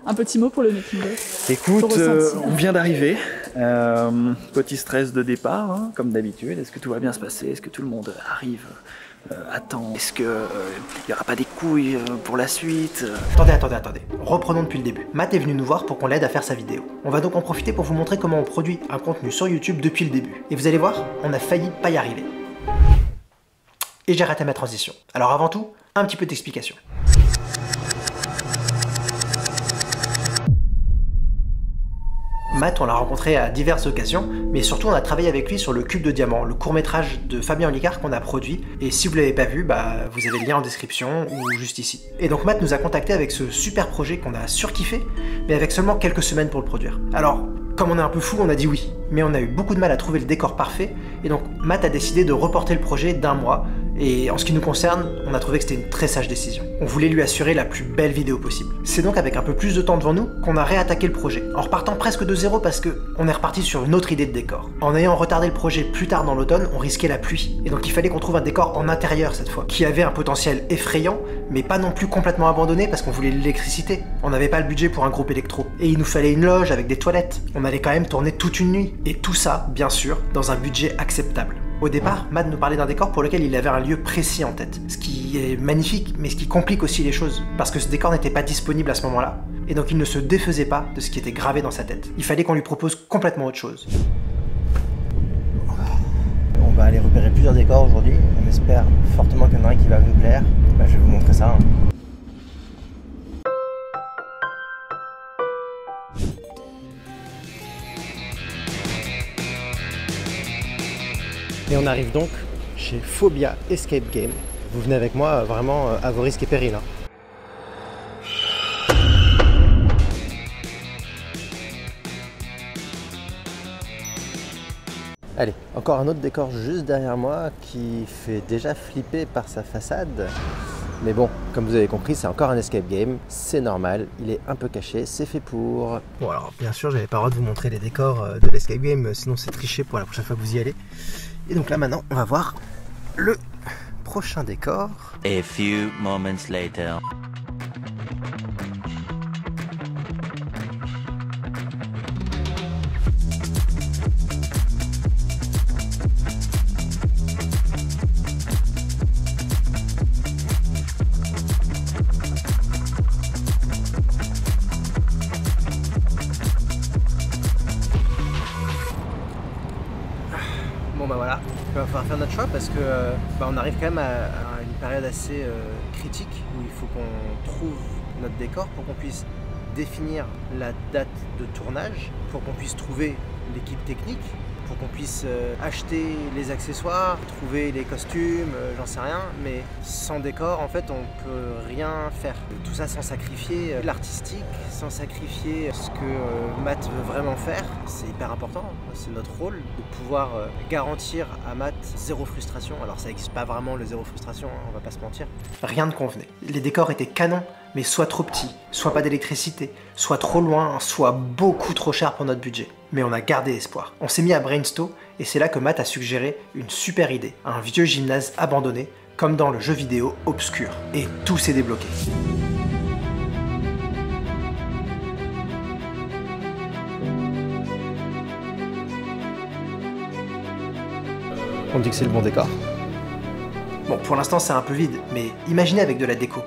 Un petit mot pour le making of. Écoute, on vient d'arriver. Petit stress de départ, hein, comme d'habitude. Est-ce que tout va bien se passer? Est-ce que tout le monde arrive à temps? Est-ce qu'il n'y aura pas des couilles pour la suite? Attendez. Reprenons depuis le début. Matt est venu nous voir pour qu'on l'aide à faire sa vidéo. On va donc en profiter pour vous montrer comment on produit un contenu sur YouTube depuis le début. Et vous allez voir, on a failli pas y arriver. Et j'ai raté ma transition. Alors avant tout, un petit peu d'explication. Matt, on l'a rencontré à diverses occasions, mais surtout on a travaillé avec lui sur le Cube de Diamant, le court-métrage de Fabien Olicard qu'on a produit, et si vous l'avez pas vu, vous avez le lien en description ou juste ici. Et donc Matt nous a contacté avec ce super projet qu'on a surkiffé, mais avec seulement quelques semaines pour le produire. Alors, comme on est un peu fou, on a dit oui, mais on a eu beaucoup de mal à trouver le décor parfait, et donc Matt a décidé de reporter le projet d'1 mois, et en ce qui nous concerne, on a trouvé que c'était une très sage décision. On voulait lui assurer la plus belle vidéo possible. C'est donc avec un peu plus de temps devant nous qu'on a réattaqué le projet, en repartant presque de zéro parce qu'on est reparti sur une autre idée de décor. En ayant retardé le projet plus tard dans l'automne, on risquait la pluie, et donc il fallait qu'on trouve un décor en intérieur cette fois, qui avait un potentiel effrayant, mais pas non plus complètement abandonné parce qu'on voulait l'électricité. On n'avait pas le budget pour un groupe électro, et il nous fallait une loge avec des toilettes. On allait quand même tourner toute une nuit, et tout ça, bien sûr, dans un budget acceptable. Au départ, Matt nous parlait d'un décor pour lequel il avait un lieu précis en tête, ce qui est magnifique, mais ce qui complique aussi les choses, parce que ce décor n'était pas disponible à ce moment-là, et donc il ne se défaisait pas de ce qui était gravé dans sa tête. Il fallait qu'on lui propose complètement autre chose. On va aller repérer plusieurs décors aujourd'hui, on espère fortement qu'il y en a un qui va nous plaire. Je vais vous montrer ça. Et on arrive donc chez Phobia Escape Game. Vous venez avec moi vraiment à vos risques et périls. Allez, encore un autre décor juste derrière moi qui fait déjà flipper par sa façade. Mais bon, comme vous avez compris, c'est encore un escape game, c'est normal, il est un peu caché, c'est fait pour... Bon alors, bien sûr, j'avais pas le droit de vous montrer les décors de l'escape game, sinon c'est triché pour la prochaine fois que vous y allez. Et donc là maintenant, on va voir le prochain décor. A few moments later. Bon voilà, il va falloir faire notre choix parce que on arrive quand même à une période assez critique où il faut qu'on trouve notre décor pour qu'on puisse définir la date de tournage, pour qu'on puisse trouver l'équipe technique, pour qu'on puisse acheter les accessoires, trouver les costumes, j'en sais rien, mais sans décor en fait on peut rien faire. Tout ça sans sacrifier l'artistique, sans sacrifier ce que Matt veut vraiment faire. C'est hyper important, c'est notre rôle de pouvoir garantir à Matt zéro frustration. Alors ça n'existe pas vraiment le zéro frustration, hein, on va pas se mentir. Rien ne convenait. Les décors étaient canons, mais soit trop petits, soit pas d'électricité, soit trop loin, soit beaucoup trop cher pour notre budget. Mais on a gardé espoir. On s'est mis à brainstorm et c'est là que Matt a suggéré une super idée, un vieux gymnase abandonné, comme dans le jeu vidéo Obscur. Et tout s'est débloqué. On dit que c'est le bon décor. Bon, pour l'instant c'est un peu vide, mais imaginez avec de la déco.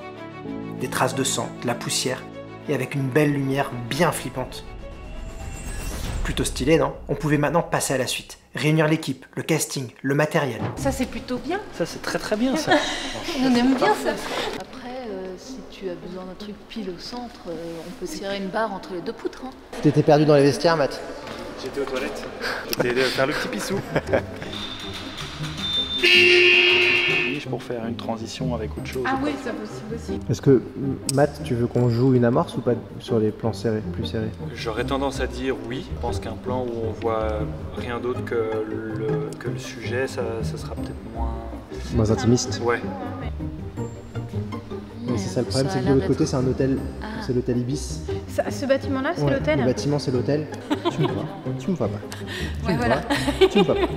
Des traces de sang, de la poussière, et avec une belle lumière bien flippante. Plutôt stylé, non? On pouvait maintenant passer à la suite. Réunir l'équipe, le casting, le matériel. Ça c'est plutôt bien. Ça c'est très bien ça. On aime bien ça. Après, si tu as besoin d'un truc pile au centre, on peut tirer une barre entre les deux poutres. Hein. Tu t'étais perdu dans les vestiaires, Matt? J'étais aux toilettes. J'étais faire le petit pissou. Pour faire une transition avec autre chose. Ah oui, c'est possible aussi. Est-ce que, Matt, tu veux qu'on joue une amorce ou pas sur les plans serrés, plus serrés? J'aurais tendance à dire oui. Je pense qu'un plan où on voit rien d'autre que le sujet, ça sera peut-être moins intimiste. Ouais. Mais c'est ça le problème, c'est que de l'autre côté, c'est un hôtel. C'est l'hôtel Ibis. Ce bâtiment-là, c'est l'hôtel? Le bâtiment, c'est l'hôtel. Tu me vois, tu me vois pas. Ouais, voilà. Tu me vois pas.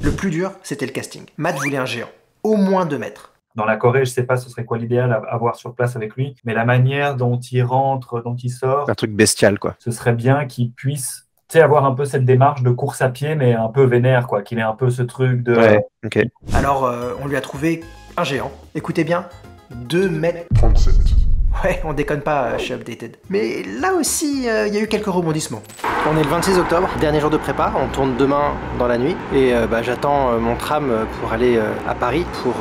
Le plus dur, c'était le casting. Matt voulait un géant, au moins 2 mètres. Dans la Corée, je sais pas ce serait quoi l'idéal à voir sur place avec lui, mais la manière dont il rentre, dont il sort, Un truc bestial, quoi. ce serait bien qu'il puisse, tu sais, avoir un peu cette démarche de course à pied, mais un peu vénère, quoi, qu'il ait un peu ce truc de... Ouais, ok. Alors, on lui a trouvé un géant. Écoutez bien, 2 mètres 37. Ouais, on déconne pas chez Updated. Mais là aussi, il y a eu quelques rebondissements. On est le 26 octobre, dernier jour de prépa, on tourne demain dans la nuit. Et j'attends mon tram pour aller à Paris pour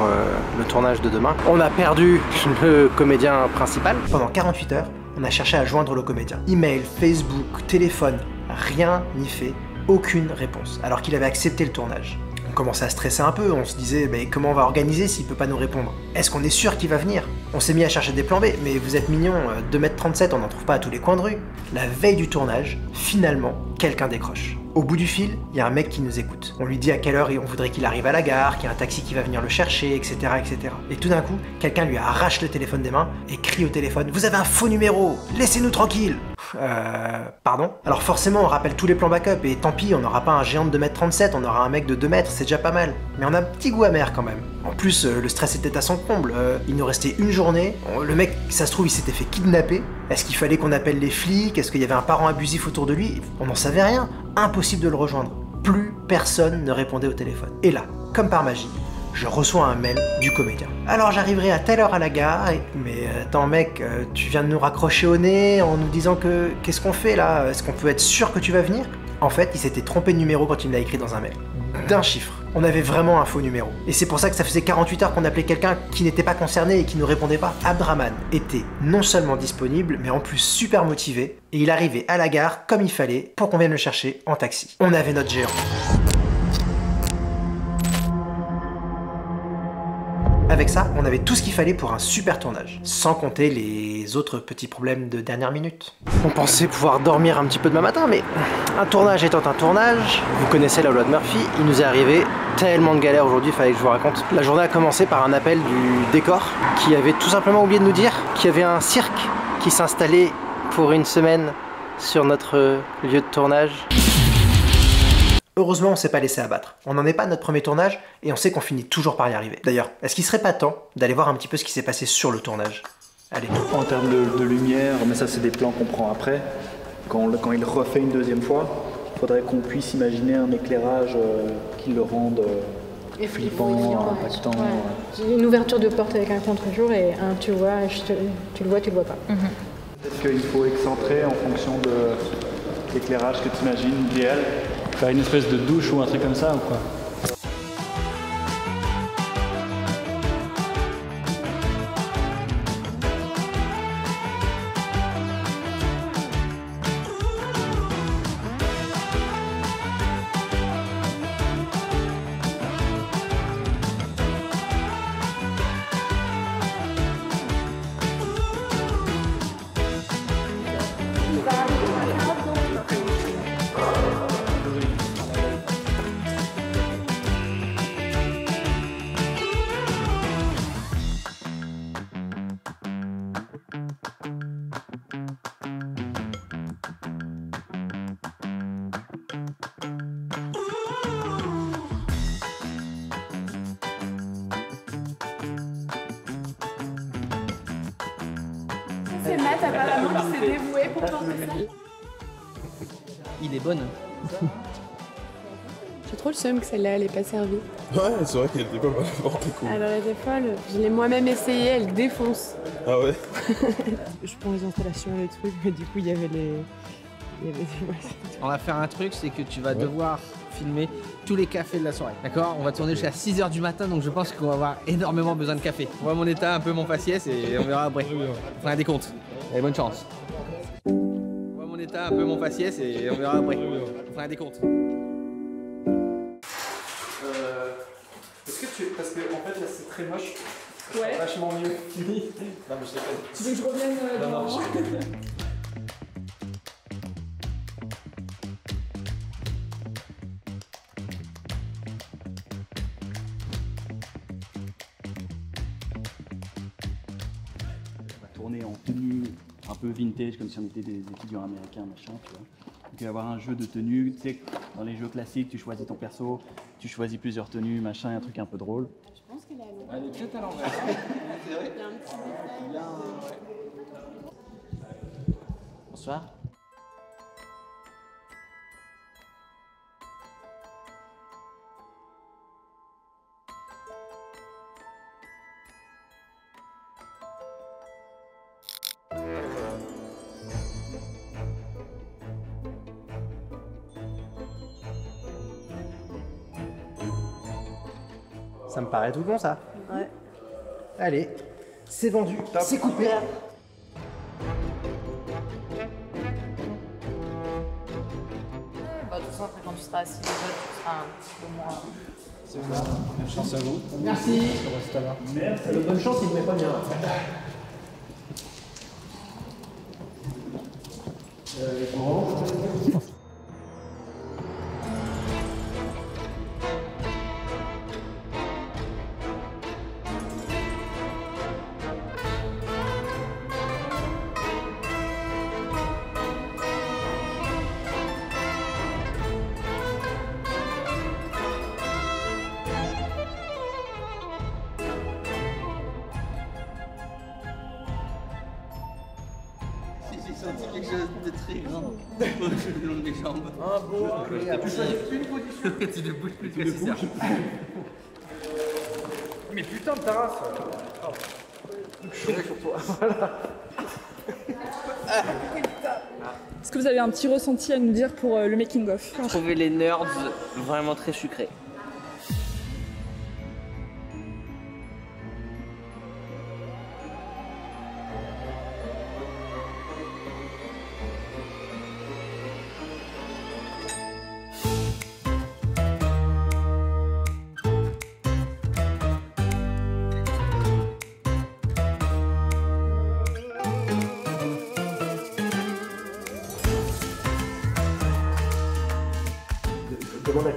le tournage de demain. On a perdu le comédien principal. Pendant 48 heures, on a cherché à joindre le comédien. Email, Facebook, téléphone, rien n'y fait, aucune réponse, alors qu'il avait accepté le tournage. On commençait à stresser un peu, on se disait comment on va organiser s'il peut pas nous répondre? Est-ce qu'on est sûr qu'il va venir? On s'est mis à chercher des plans B, mais vous êtes mignons, 2,37 m, on n'en trouve pas à tous les coins de rue. La veille du tournage, finalement, quelqu'un décroche. Au bout du fil, il y a un mec qui nous écoute. On lui dit à quelle heure on voudrait qu'il arrive à la gare, qu'il y a un taxi qui va venir le chercher, etc. etc. Et tout d'un coup, quelqu'un lui arrache le téléphone des mains et crie au téléphone « Vous avez un faux numéro! Laissez-nous tranquille !» Pardon? Alors forcément, on rappelle tous les plans backup et tant pis, on n'aura pas un géant de 2,37 m, on aura un mec de 2 mètres, c'est déjà pas mal. Mais on a un petit goût amer quand même. En plus, le stress était à son comble. Il nous restait une journée. Le mec, ça se trouve, il s'était fait kidnapper. Est-ce qu'il fallait qu'on appelle les flics? Est-ce qu'il y avait un parent abusif autour de lui? On n'en savait rien. Impossible de le rejoindre. Plus personne ne répondait au téléphone. Et là, comme par magie, je reçois un mail du comédien. Alors j'arriverai à telle heure à la gare, mais attends mec, tu viens de nous raccrocher au nez en nous disant que qu'est-ce qu'on fait là? Est-ce qu'on peut être sûr que tu vas venir? En fait, il s'était trompé de numéro quand il me l'a écrit dans un mail. D'un chiffre. On avait vraiment un faux numéro. Et c'est pour ça que ça faisait 48 heures qu'on appelait quelqu'un qui n'était pas concerné et qui ne répondait pas. Abdraman était non seulement disponible, mais en plus super motivé. Et il arrivait à la gare comme il fallait pour qu'on vienne le chercher en taxi. On avait notre géant. Avec ça, on avait tout ce qu'il fallait pour un super tournage, sans compter les autres petits problèmes de dernière minute. On pensait pouvoir dormir un petit peu demain matin, mais un tournage étant un tournage, vous connaissez la loi de Murphy, il nous est arrivé tellement de galères aujourd'hui, il fallait que je vous raconte. La journée a commencé par un appel du décor, qui avait tout simplement oublié de nous dire qu'il y avait un cirque qui s'installait pour une semaine sur notre lieu de tournage. Heureusement, on s'est pas laissé abattre. On n'en est pas à notre premier tournage et on sait qu'on finit toujours par y arriver. D'ailleurs, est-ce qu'il serait pas temps d'aller voir un petit peu ce qui s'est passé sur le tournage? Allez. En termes de lumière, mais ça c'est des plans qu'on prend après, quand il refait une deuxième fois, il faudrait qu'on puisse imaginer un éclairage qui le rende flippant, impactant. Ouais. Une ouverture de porte avec un contre-jour et un tu vois, tu le vois pas. Peut-être qu'il faut excentrer en fonction de l'éclairage que tu imagines idéal. Faire une espèce de douche ou un truc comme ça ou quoi? C'est Matt apparemment qui s'est dévoué pour porter ça. Il est bonne. J'ai trop le seum que celle-là elle est pas servie. Ouais, c'est vrai qu'elle était pas mal forte, du coup. Alors elle était folle. Je l'ai moi-même essayé, elle défonce. Ah ouais? Je prends les installations et les trucs, mais du coup il y avait les... On va faire un truc, c'est que tu vas devoir filmer tous les cafés de la soirée. D'accord? On va tourner jusqu'à 6 h du matin, donc je pense qu'on va avoir énormément besoin de café. On voit mon état, un peu mon faciès et on verra après. On fera un décompte. Allez, bonne chance. On voit mon état, un peu mon faciès et on verra après. On fera un décompte. Est-ce que tu... Parce que en fait là c'est très moche. Ouais. Vachement mieux. Non mais je sais pas. Tu veux que je revienne dans... Tourner en tenue un peu vintage, comme si on était des étudiants américains, machin, tu vois. Donc il va y avoir un jeu de tenues, tu sais, dans les jeux classiques, tu choisis ton perso, tu choisis plusieurs tenues, machin, un truc un peu drôle. Je pense qu'elle est à l'envers. Elle est peut-être à l'envers. C'est vrai. Il y a un petit détail. Bonsoir. Ça me paraît tout bon ça. Ouais. Allez, c'est vendu, c'est coupé. Bah, de toute façon, après, quand tu seras assis, déjà, tu seras un petit peu moins. C'est ça. Bonne chance à vous. Merci. Merci. Bonne chance, il ne met pas bien. J'ai senti quelque chose de très grand le long des jambes. Un beau. Tu choisis une position. Tu ne bouges plus que c'est ça. Mais putain de ta race. Je suis sur toi. Voilà. Est-ce que vous avez un petit ressenti à nous dire pour le making-of? Je trouvais les nerds vraiment très sucrés. Je demande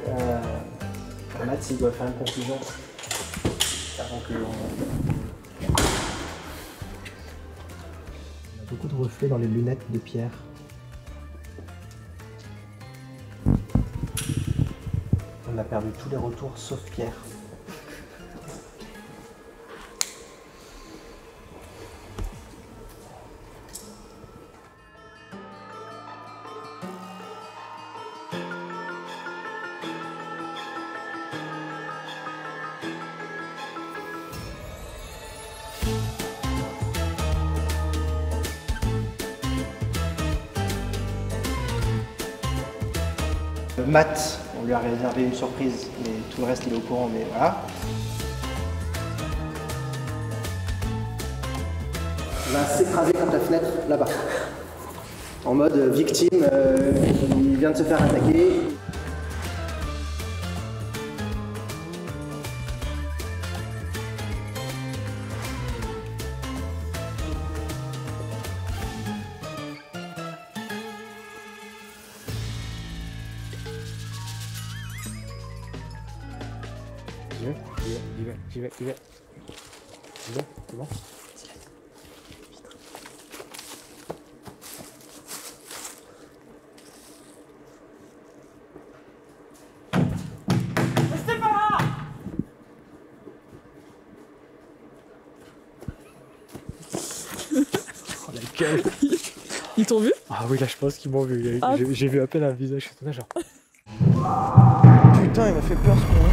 à Matt s'il doit faire une conclusion avant que l'on... On a beaucoup de reflets dans les lunettes de Pierre. On a perdu tous les retours sauf Pierre. Matt, on lui a réservé une surprise, mais tout le reste il est au courant, mais voilà. Il va s'écraser contre la fenêtre, là-bas. En mode victime, il vient de se faire attaquer. J'y vais, c'est bon. Restez pas là! Oh la gueule. Ils t'ont vu? Ah oui, là je pense qu'ils m'ont vu. Ah. J'ai vu à peine un visage, je suis genre... Putain, il m'a fait peur ce con.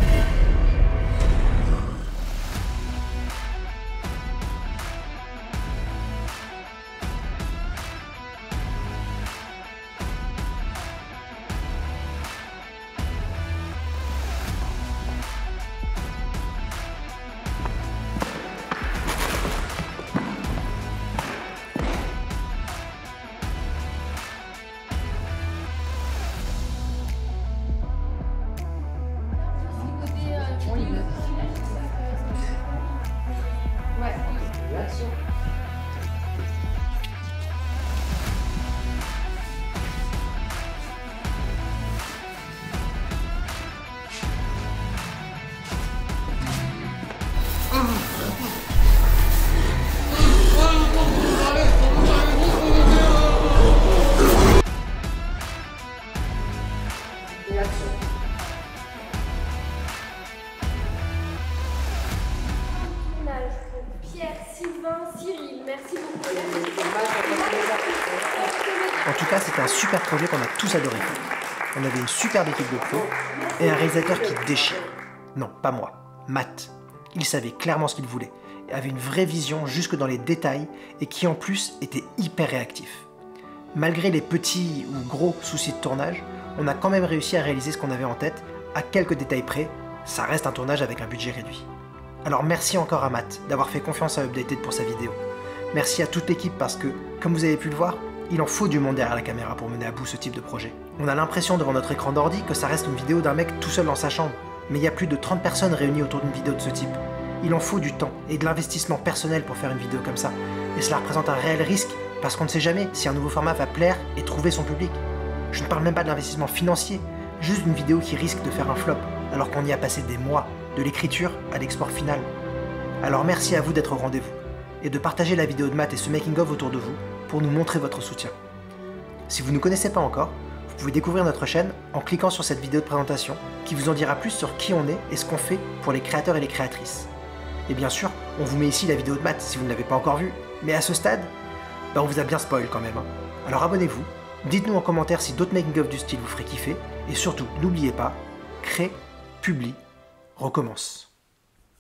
En tout cas, c'était un super projet qu'on a tous adoré faire. On avait une superbe équipe de pros et un réalisateur qui déchire. Non, pas moi, Matt. Il savait clairement ce qu'il voulait, avait une vraie vision jusque dans les détails et qui en plus était hyper réactif. Malgré les petits ou gros soucis de tournage, on a quand même réussi à réaliser ce qu'on avait en tête, à quelques détails près. Ça reste un tournage avec un budget réduit. Alors merci encore à Matt d'avoir fait confiance à Updated pour sa vidéo. Merci à toute l'équipe parce que, comme vous avez pu le voir, il en faut du monde derrière la caméra pour mener à bout ce type de projet. On a l'impression devant notre écran d'ordi que ça reste une vidéo d'un mec tout seul dans sa chambre, mais il y a plus de 30 personnes réunies autour d'une vidéo de ce type. Il en faut du temps et de l'investissement personnel pour faire une vidéo comme ça, et cela représente un réel risque parce qu'on ne sait jamais si un nouveau format va plaire et trouver son public. Je ne parle même pas de l'investissement financier, juste d'une vidéo qui risque de faire un flop, alors qu'on y a passé des mois, de l'écriture à l'export final. Alors merci à vous d'être au rendez-vous, et de partager la vidéo de Matt et ce making-of autour de vous pour nous montrer votre soutien. Si vous ne nous connaissez pas encore, vous pouvez découvrir notre chaîne en cliquant sur cette vidéo de présentation qui vous en dira plus sur qui on est et ce qu'on fait pour les créateurs et les créatrices. Et bien sûr, on vous met ici la vidéo de Matt si vous ne l'avez pas encore vue, mais à ce stade, on vous a bien spoil quand même. Alors abonnez-vous, dites-nous en commentaire si d'autres making-of du style vous feraient kiffer, et surtout, n'oubliez pas, crée, publie, recommence.